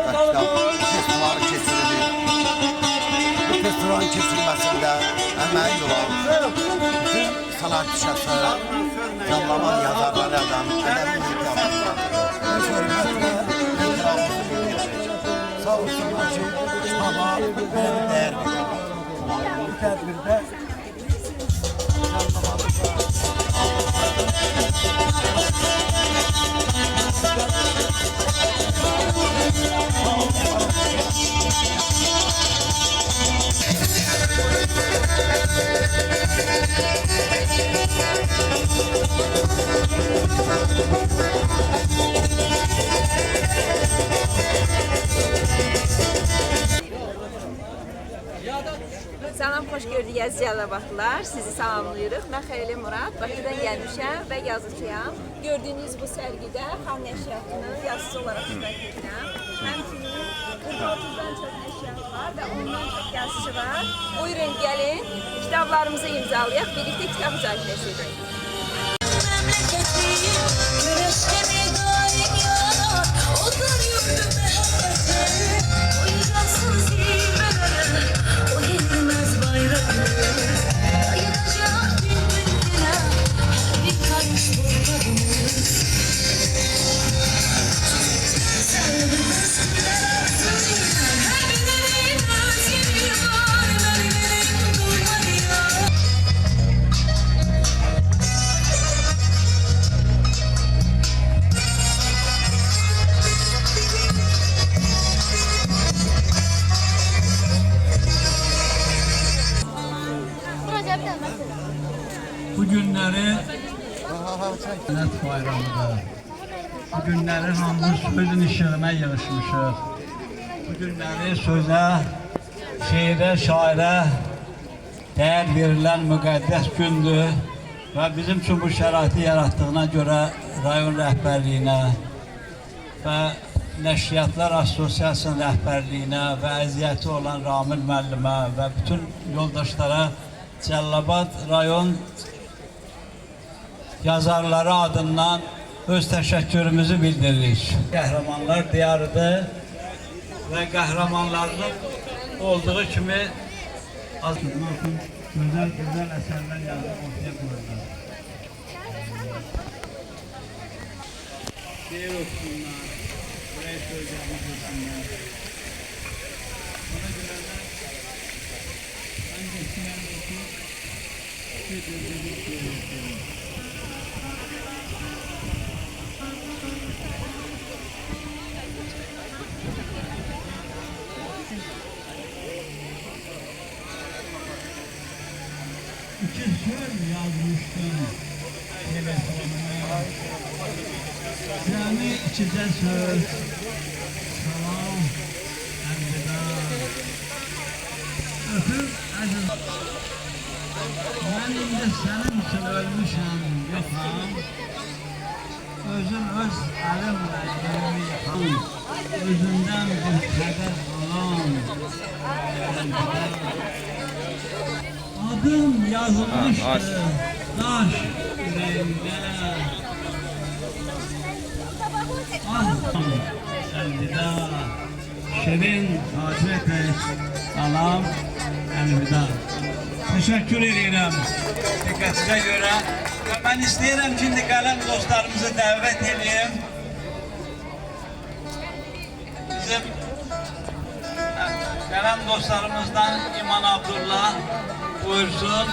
Festivalı kesildi. Bu festivalin kesilmesinde emeği olan bütün sanatçı şahslara, canlama yazarlardan, edebi yapımlar, sağ olsunlar ki kitaba böyle bir değer veriyor. Bu tedbirde Salam, xoş gördük əziz Cəllabatlılar. Sizi salamlayırıq. Mən Xeyli Murad, Bakıdan gəlmişəm və yazıcıyam. Gördüyünüz bu sərgidə xan nəşriyyatının yazıcı olaraq iştirak edirəm. Həmçinin 40-30-dan çox nəşriyyat var və ondan çox yazıcı var. Buyurun, gəlin, kitablarımızı imzalayaq, birlikdə kitab müzakirəsi edək. Bu günləri Nət bayramıdır. Bu günləri hamımız sözün işığına yığışmışıq. Bu günləri sözə, şeirə, şairə dəyər verilən müqəddəs gündür və bizim üçün bu şəraiti yaratdığına görə rayon rəhbərliyinə, və Nəşriyyatlar Assosiasiyasının rəhbərliyinə və əziyyəti olan Ramil müəllimə və bütün yoldaşlara Cəlilabad rayon yazarları adından öz təşəkkürümüzü bildiririk. Qəhrəmanlar diyarıdır və qəhrəmanlarının olduğu kimi gözəl əsərlər yazıb ortaya qoyurlar. Şeir oxusunlar, buraya söyləyəcəyimiz oxusunlar. Ona görə də mən geçməyəni oxuyub, bir gözəlik şeir oxuyurum. İki söz yazmıştım telefonuma. Səni ikicə söz, salam, əlvida. Öpür əziz. Mən indi sənin üçün ölmüşəm, yoxam. Özüm öz əlimlə yerimi yıxam. Özündən bir xəbər alam. Adım yazılmıştı daş yüreğimde. Ah əlvida, şirin hacət et, salam, əlvida. Təşəkkür edirəm diqqətinizə görə. Və mən istəyirəm ki, indi qələm dostlarımızı dəvət edeyim. Bizim qələm dostlarımızdan İman Abdullah buyursun.